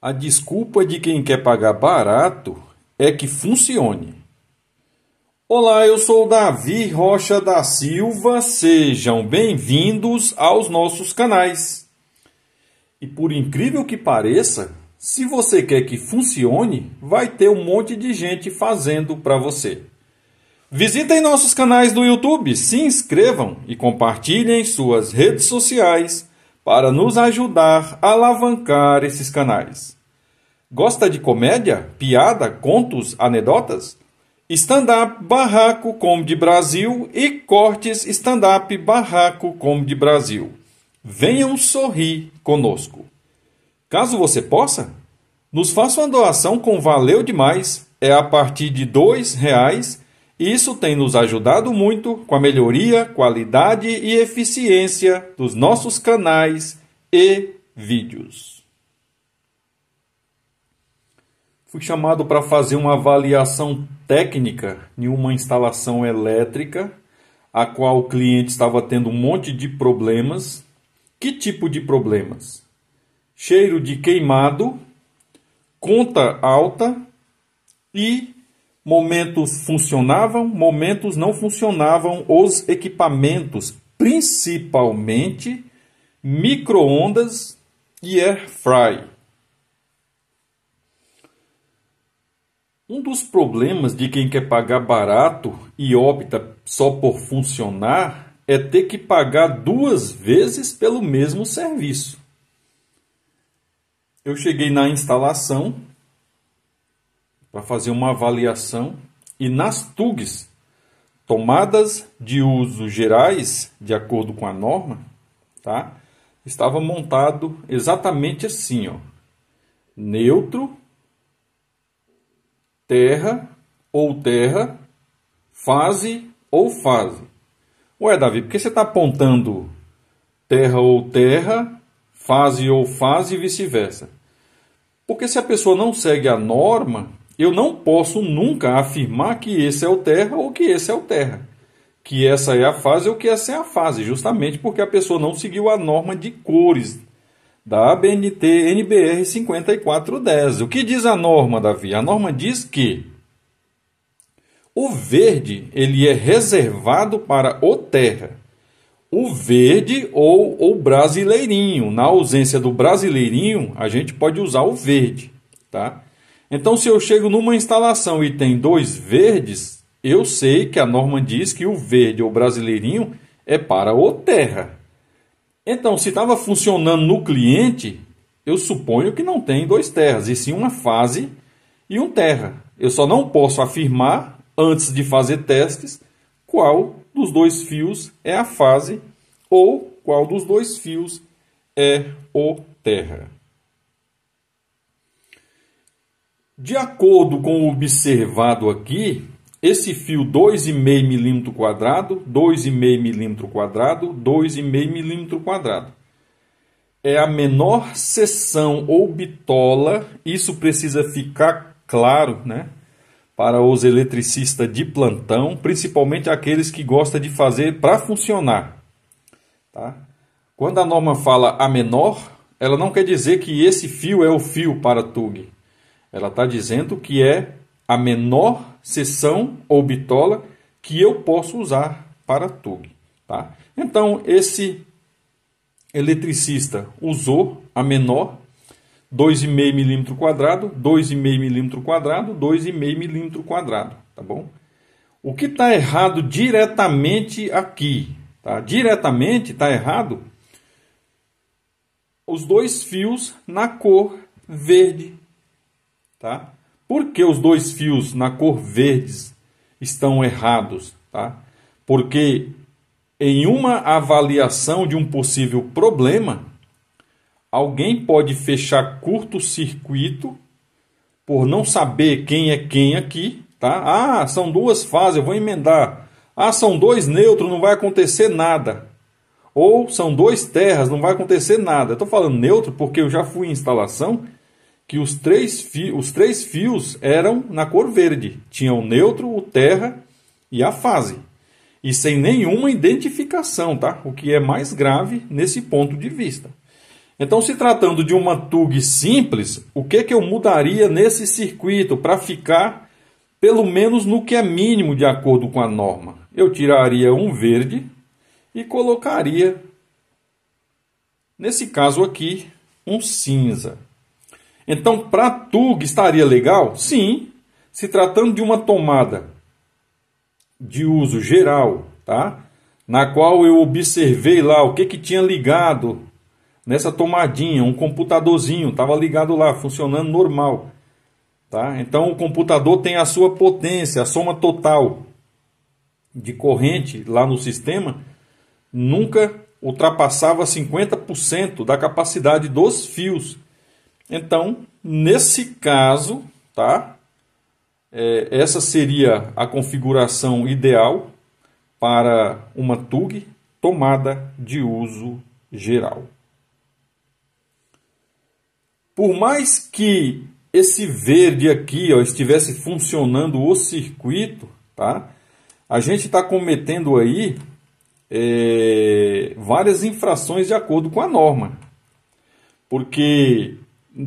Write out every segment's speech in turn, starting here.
A desculpa de quem quer pagar barato é que funcione. Olá, eu sou Davi Rocha da Silva, sejam bem-vindos aos nossos canais. E por incrível que pareça, se você quer que funcione, vai ter um monte de gente fazendo para você. Visitem nossos canais do YouTube, se inscrevam e compartilhem suas redes sociais para nos ajudar a alavancar esses canais. Gosta de comédia, piada, contos, anedotas? Stand-up Barraco Comedy Brasil e cortes Stand-up Barraco Comedy Brasil. Venham sorrir conosco. Caso você possa, nos faça uma doação com valeu demais, é a partir de R$2. Isso tem nos ajudado muito com a melhoria, qualidade e eficiência dos nossos canais e vídeos. Fui chamado para fazer uma avaliação técnica em uma instalação elétrica, a qual o cliente estava tendo um monte de problemas. Que tipo de problemas? Cheiro de queimado, conta alta e momentos funcionavam, momentos não funcionavam os equipamentos, principalmente micro-ondas e air fry. Um dos problemas de quem quer pagar barato e opta só por funcionar é ter que pagar 2 vezes pelo mesmo serviço. Eu cheguei na instalação para fazer uma avaliação e nas TUGs, tomadas de uso gerais, de acordo com a norma, tá? Estava montado exatamente assim, ó. Neutro, terra ou terra, fase ou fase. Ué, Davi, por que você está apontando terra ou terra, fase ou fase e vice-versa? Porque se a pessoa não segue a norma, eu não posso nunca afirmar que esse é o terra ou que esse é o terra. Que essa é a fase ou que essa é a fase, justamente porque a pessoa não seguiu a norma de cores da ABNT NBR 5410. O que diz a norma, Davi? A norma diz que o verde ele é reservado para o terra. O verde ou o brasileirinho. Na ausência do brasileirinho, a gente pode usar o verde, tá? Então, se eu chego numa instalação e tem 2 verdes, eu sei que a norma diz que o verde ou brasileirinho é para o terra. Então, se estava funcionando no cliente, eu suponho que não tem 2 terras, e sim uma fase e um terra. Eu só não posso afirmar, antes de fazer testes, qual dos 2 fios é a fase ou qual dos 2 fios é o terra. De acordo com o observado aqui, esse fio 2,5 mm quadrado, 2,5 mm quadrado, 2,5 mm quadrado é a menor seção ou bitola. Isso precisa ficar claro, né, para os eletricistas de plantão, principalmente aqueles que gostam de fazer para funcionar. Tá? Quando a norma fala a menor, ela não quer dizer que esse fio é o fio para TUG. Ela está dizendo que é a menor seção ou bitola que eu posso usar para TUG. Tá? Então, esse eletricista usou a menor 2,5 mm quadrado, 2,5 mm quadrado, 2,5 mm quadrado. Tá bom? O que está errado diretamente aqui? Tá? Diretamente está errado os 2 fios na cor verde. Tá? Por que os 2 fios na cor verde estão errados? Tá? Porque em uma avaliação de um possível problema, alguém pode fechar curto-circuito por não saber quem é quem aqui. Tá? Ah, são 2 fases, eu vou emendar. Ah, são 2 neutros, não vai acontecer nada. Ou são 2 terras, não vai acontecer nada. Eu estou falando neutro porque eu já fui em instalação que os 3 fios eram na cor verde. Tinha o neutro, o terra e a fase. E sem nenhuma identificação, tá? O que é mais grave nesse ponto de vista. Então, se tratando de uma TUG simples, o que eu mudaria nesse circuito para ficar pelo menos no que é mínimo de acordo com a norma? Eu tiraria um verde e colocaria, nesse caso aqui, um cinza. Então, para a TUG estaria legal? Sim, se tratando de uma tomada de uso geral, tá? Na qual eu observei lá o que tinha ligado nessa tomadinha, um computadorzinho, estava ligado lá, funcionando normal. Tá? Então o computador tem a sua potência, a soma total de corrente lá no sistema nunca ultrapassava 50% da capacidade dos fios. Então, nesse caso, tá? Essa seria a configuração ideal para uma TUG tomada de uso geral. Por mais que esse verde aqui, ó, estivesse funcionando o circuito, tá? A gente está cometendo aí várias infrações de acordo com a norma. Porque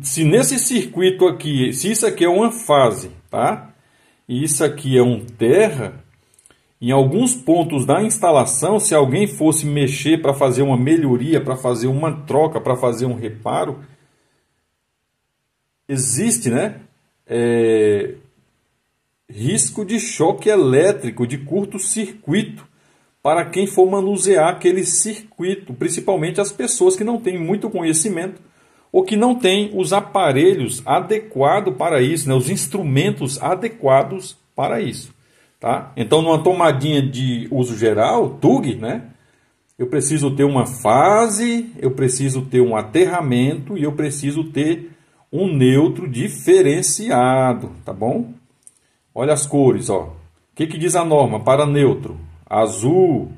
se nesse circuito aqui, se isso aqui é uma fase, tá? E isso aqui é um terra, em alguns pontos da instalação, se alguém fosse mexer para fazer uma melhoria, para fazer uma troca, para fazer um reparo, existe, né, risco de choque elétrico, de curto-circuito, para quem for manusear aquele circuito, principalmente as pessoas que não têm muito conhecimento ou que não têm os aparelhos adequados para isso, né, os instrumentos adequados para isso. Tá? Então, numa tomadinha de uso geral, TUG, né, eu preciso ter uma fase, eu preciso ter um aterramento e eu preciso ter um neutro diferenciado, tá bom? Olha as cores, ó. O que diz a norma para neutro? Azul,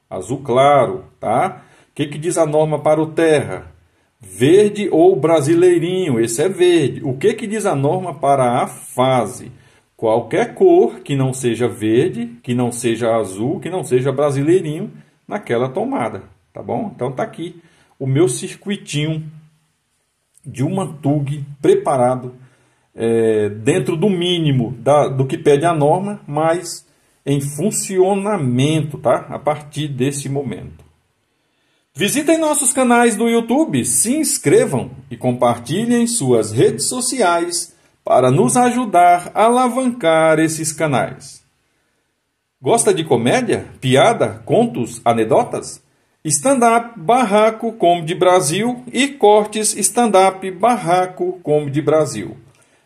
azul claro, tá? O que diz a norma para o terra? Verde ou brasileirinho, esse é verde. O que diz a norma para a fase? Qualquer cor que não seja verde, que não seja azul, que não seja brasileirinho naquela tomada, tá bom? Então tá aqui o meu circuitinho de uma TUG preparado dentro do mínimo do que pede a norma, mas em funcionamento, tá? A partir desse momento. Visitem nossos canais do YouTube, se inscrevam e compartilhem suas redes sociais para nos ajudar a alavancar esses canais. Gosta de comédia, piada, contos, anedotas? Stand-up Barraco Comedy Brasil e Cortes Stand-up Barraco Comedy Brasil.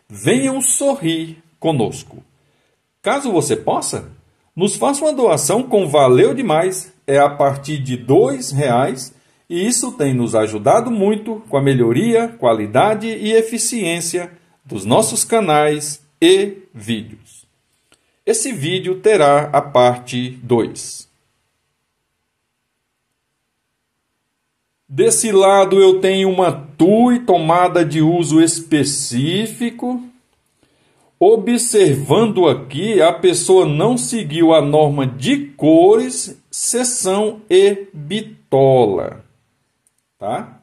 Venham sorrir conosco. Caso você possa, nos faça uma doação com valeu demais, é a partir de R$2, e isso tem nos ajudado muito com a melhoria, qualidade e eficiência dos nossos canais e vídeos. Esse vídeo terá a parte 2. Desse lado eu tenho uma TUI tomada de uso específico. Observando aqui, a pessoa não seguiu a norma de cores, seção e bitola. Tá?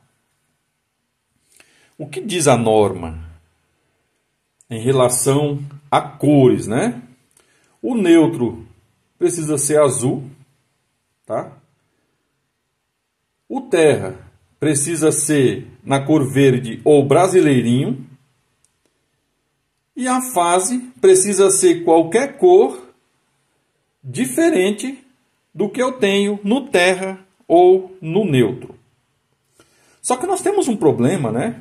O que diz a norma em relação a cores, né? O neutro precisa ser azul, tá? O terra precisa ser na cor verde ou brasileirinho. E a fase precisa ser qualquer cor diferente do que eu tenho no terra ou no neutro. Só que nós temos um problema, né?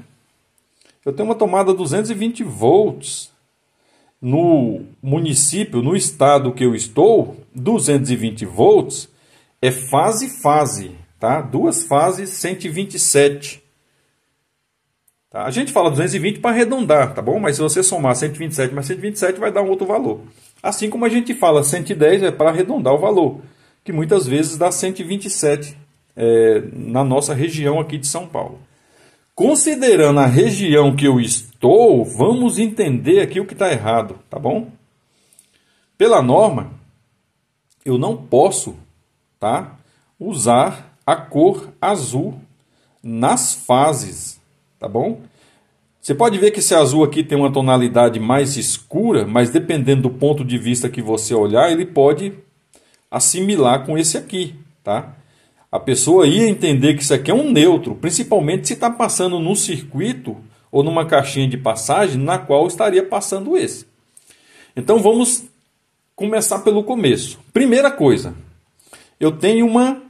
Eu tenho uma tomada 220 volts. No município, no estado que eu estou, 220 volts é fase-fase, tá? Duas fases, 127. Tá? A gente fala 220 para arredondar, tá bom? Mas se você somar 127 mais 127 vai dar um outro valor. Assim como a gente fala 110 é para arredondar o valor, que muitas vezes dá 127 na nossa região aqui de São Paulo. Considerando a região que eu estou, vamos entender aqui o que está errado, tá bom? Pela norma, eu não posso, tá, usar a cor azul nas fases, tá bom? Você pode ver que esse azul aqui tem uma tonalidade mais escura, mas dependendo do ponto de vista que você olhar, ele pode assimilar com esse aqui, tá? A pessoa ia entender que isso aqui é um neutro, principalmente se está passando num circuito ou numa caixinha de passagem na qual estaria passando esse. Então vamos começar pelo começo. Primeira coisa, eu tenho uma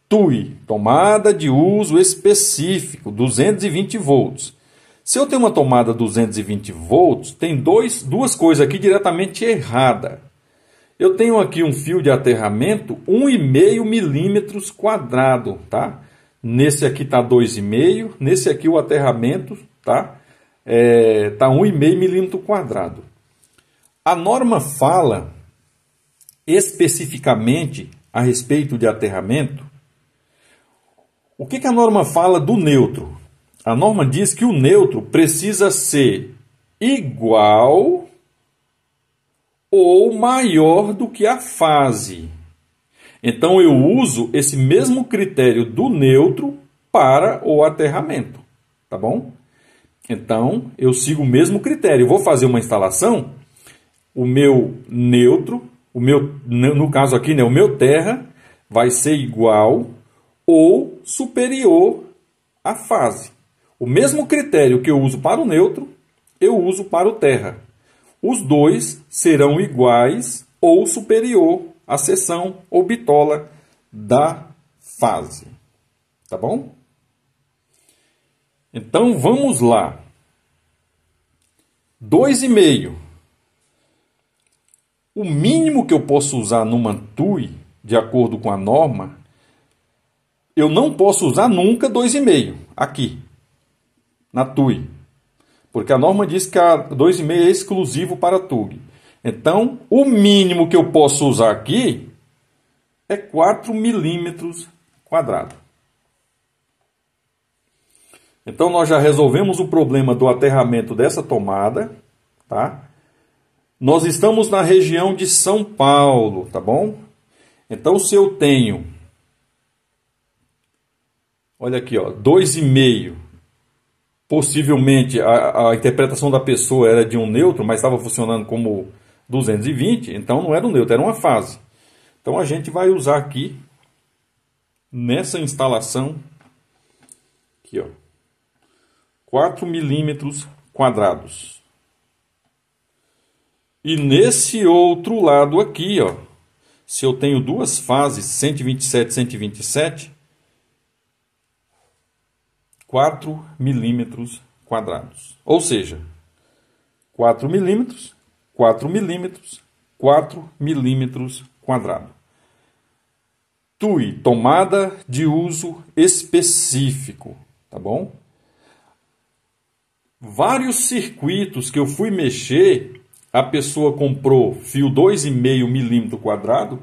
TUI, tomada de uso específico, 220 volts. Se eu tenho uma tomada 220 volts, tem duas coisas aqui diretamente erradas. Eu tenho aqui um fio de aterramento 1,5 milímetros quadrado, tá? Nesse aqui está 2,5, nesse aqui o aterramento, tá? Tá 1,5 milímetro quadrado. A norma fala especificamente a respeito de aterramento. O que a norma fala do neutro? A norma diz que o neutro precisa ser igual ou maior do que a fase. Então eu uso esse mesmo critério do neutro para o aterramento, tá bom? Então eu sigo o mesmo critério. Eu vou fazer uma instalação, o meu neutro, no caso aqui, né, o meu terra vai ser igual ou superior à fase. O mesmo critério que eu uso para o neutro, eu uso para o terra. Os dois serão iguais ou superior à seção ou bitola da fase. Tá bom? Então vamos lá. 2,5. O mínimo que eu posso usar numa TUI, de acordo com a norma, eu não posso usar nunca 2,5 aqui, na TUI. Porque a norma diz que a 2,5 é exclusivo para TUG. Então, o mínimo que eu posso usar aqui é 4 milímetros quadrados. Então, nós já resolvemos o problema do aterramento dessa tomada, tá? Nós estamos na região de São Paulo, tá bom? Então, se eu tenho, olha aqui, ó, 2,5. Possivelmente a interpretação da pessoa era de um neutro, mas estava funcionando como 220, então não era um neutro, era uma fase. Então a gente vai usar aqui, nessa instalação, aqui, ó, 4 milímetros quadrados. E nesse outro lado aqui, ó, se eu tenho duas fases, 127 e 127, 4 milímetros quadrados. Ou seja, 4 milímetros, 4 milímetros, 4 milímetros quadrados. TUI, tomada de uso específico, tá bom? Vários circuitos que eu fui mexer, a pessoa comprou fio 2,5 milímetro quadrado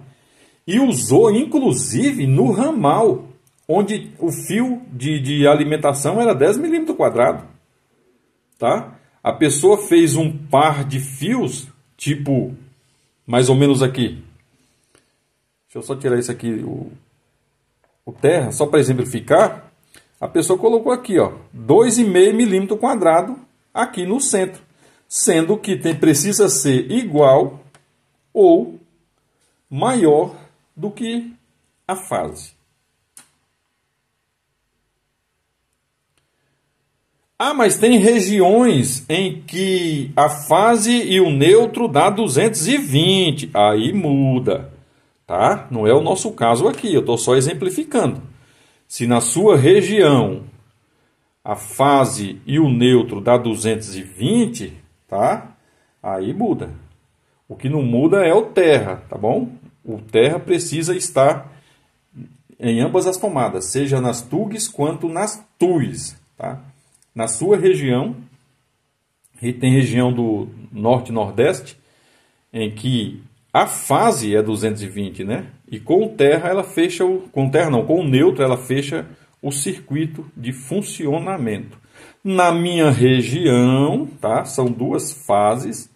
e usou inclusive no ramal, onde o fio de alimentação era 10 milímetros quadrados. Tá? A pessoa fez um par de fios, tipo, mais ou menos aqui. Deixa eu só tirar isso aqui, o terra, só para exemplificar. A pessoa colocou aqui, ó, 2,5 milímetros quadrados aqui no centro. Sendo que precisa ser igual ou maior do que a fase. Ah, mas tem regiões em que a fase e o neutro dá 220. Aí muda, tá? Não é o nosso caso aqui, eu estou só exemplificando. Se na sua região a fase e o neutro dá 220, tá? Aí muda. O que não muda é o terra, tá bom? O terra precisa estar em ambas as tomadas, seja nas TUGs quanto nas TUIs, tá? Na sua região, e tem região do norte e nordeste, em que a fase é 220, né? E com o terra ela fecha com o neutro ela fecha o circuito de funcionamento. Na minha região, tá? São duas fases,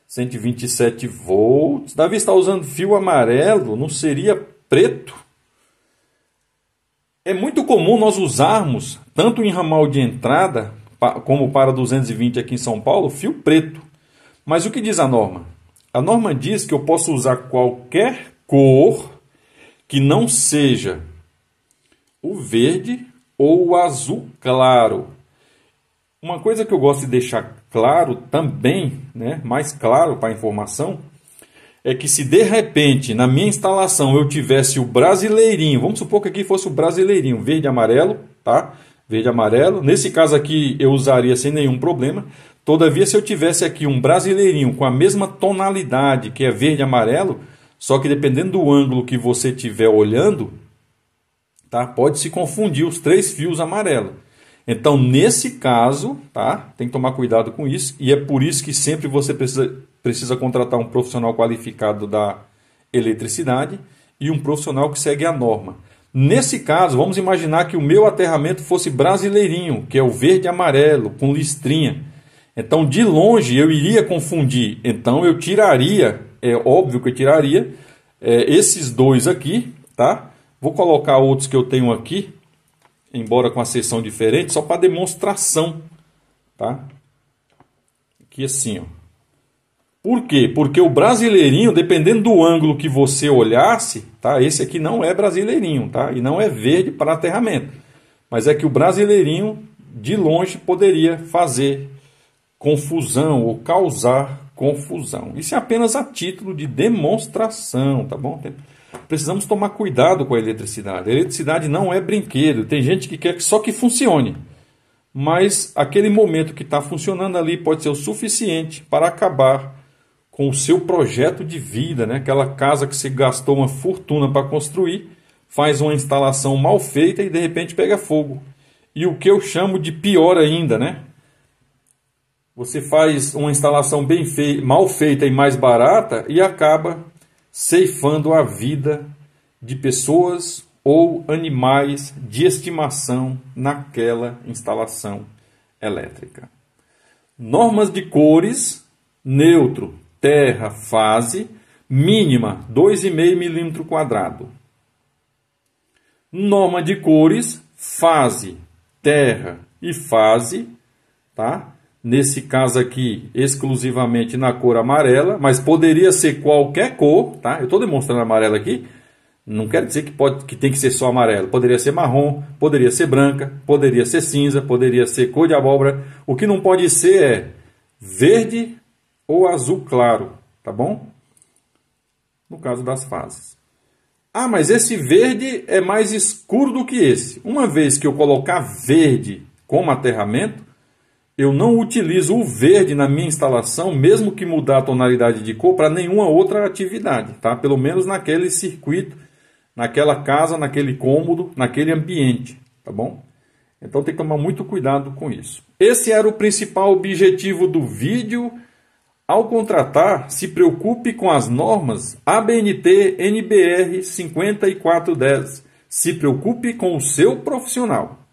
127 volts. Davi está usando fio amarelo, não seria preto? É muito comum nós usarmos, tanto em ramal de entrada, como para 220 aqui em São Paulo, fio preto. Mas o que diz a norma? A norma diz que eu posso usar qualquer cor que não seja o verde ou o azul claro. Uma coisa que eu gosto de deixar claro também, né, mais claro para a informação, é que se de repente na minha instalação eu tivesse o brasileirinho, vamos supor que aqui fosse o brasileirinho, verde e amarelo, tá? Verde e amarelo. Nesse caso aqui eu usaria sem nenhum problema. Todavia, se eu tivesse aqui um brasileirinho com a mesma tonalidade, que é verde e amarelo, só que dependendo do ângulo que você estiver olhando, tá? Pode se confundir os 3 fios amarelos. Então, nesse caso, tá? Tem que tomar cuidado com isso. E é por isso que sempre você precisa contratar um profissional qualificado da eletricidade e um profissional que segue a norma. Nesse caso, vamos imaginar que o meu aterramento fosse brasileirinho, que é o verde e amarelo, com listrinha. Então, de longe, eu iria confundir. Então, eu tiraria, é óbvio que eu tiraria, esses 2 aqui, tá? Vou colocar outros que eu tenho aqui, embora com a seção diferente, só para demonstração, tá? Aqui assim, ó. Por quê? Porque o brasileirinho, dependendo do ângulo que você olhasse, tá? Esse aqui não é brasileirinho, tá? E não é verde para aterramento. Mas é que o brasileirinho, de longe, poderia fazer confusão ou causar confusão. Isso é apenas a título de demonstração, tá bom? Precisamos tomar cuidado com a eletricidade. A eletricidade não é brinquedo. Tem gente que quer só que funcione. Mas aquele momento que está funcionando ali pode ser o suficiente para acabar com o seu projeto de vida, né? Aquela casa que você gastou uma fortuna para construir, faz uma instalação mal feita e de repente pega fogo. E o que eu chamo de pior ainda, né? Você faz uma instalação mal feita e mais barata e acaba ceifando a vida de pessoas ou animais de estimação naquela instalação elétrica. Normas de cores: neutro, terra, fase, mínima 2,5 milímetro quadrado. Norma de cores: fase, terra e fase, tá? Nesse caso aqui, exclusivamente na cor amarela, mas poderia ser qualquer cor, tá? Eu estou demonstrando amarelo aqui, não quer dizer que tem que ser só amarelo. Poderia ser marrom, poderia ser branca, poderia ser cinza, poderia ser cor de abóbora. O que não pode ser é verde ou azul claro, tá bom? No caso das fases. Ah, mas esse verde é mais escuro do que esse. Uma vez que eu colocar verde como aterramento, eu não utilizo o verde na minha instalação, mesmo que mudar a tonalidade de cor, para nenhuma outra atividade, tá? Pelo menos naquele circuito, naquela casa, naquele cômodo, naquele ambiente, tá bom? Então tem que tomar muito cuidado com isso. Esse era o principal objetivo do vídeo. Ao contratar, se preocupe com as normas ABNT NBR 5410. Se preocupe com o seu profissional.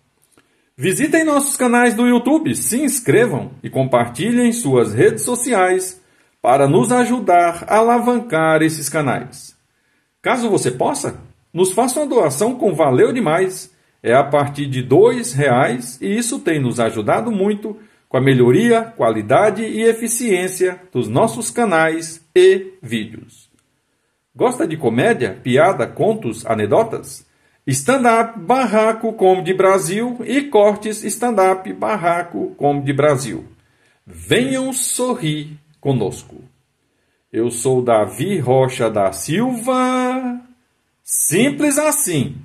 Visitem nossos canais do YouTube, se inscrevam e compartilhem suas redes sociais para nos ajudar a alavancar esses canais. Caso você possa, nos faça uma doação com Valeu Demais. É a partir de R$2 e isso tem nos ajudado muito com a melhoria, qualidade e eficiência dos nossos canais e vídeos. Gosta de comédia, piada, contos, anedotas? Stand-up Barraco Comedy Brasil e cortes Stand-up Barraco Comedy Brasil. Venham sorrir conosco. Eu sou Davi Rocha da Silva. Simples assim.